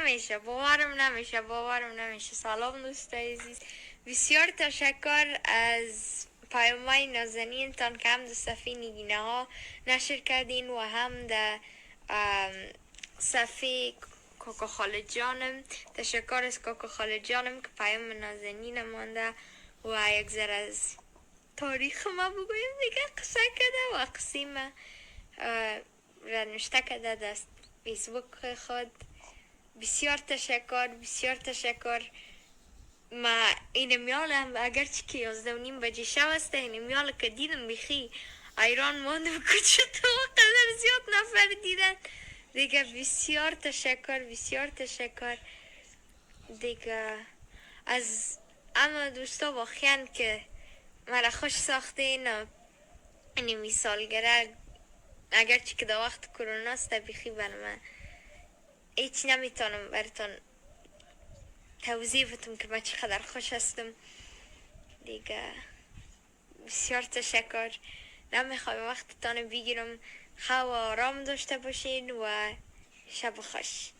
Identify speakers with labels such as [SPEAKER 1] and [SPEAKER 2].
[SPEAKER 1] نمیشه. سلام دوستای عزیز، بسیار تشکر از پیام‌های نازنینتان که هم در صفحه نگینه ها نشر کردین و هم در صفحه کوکو خاله جانم. تشکر از کوکو خاله جانم که پیام نازنین مانده و یک ذره از تاریخ ما بگویم دیگه قصه کده و قسیم را نوشته کده در فیسبوک خود. بسیار تشکر. ما این میالم اگرچه که 11:30 بجه شب است، این میال که دیدم بخی ایران ماندم که چطور قدر زیاد نفر دیدن دیگه. بسیار تشکر دیگه از اما دوستا واقعا که مرا خوش ساخته این مثالگره، اگرچه که در وقت کرونا است بخی بر من هیچ نمیتونم براتون توضیح بدم که من چقدر خوش هستم دیگه. بسیار تشکر، نمیخوام وقتتان بگیرم. خواب آرام داشته باشین و شب خوش.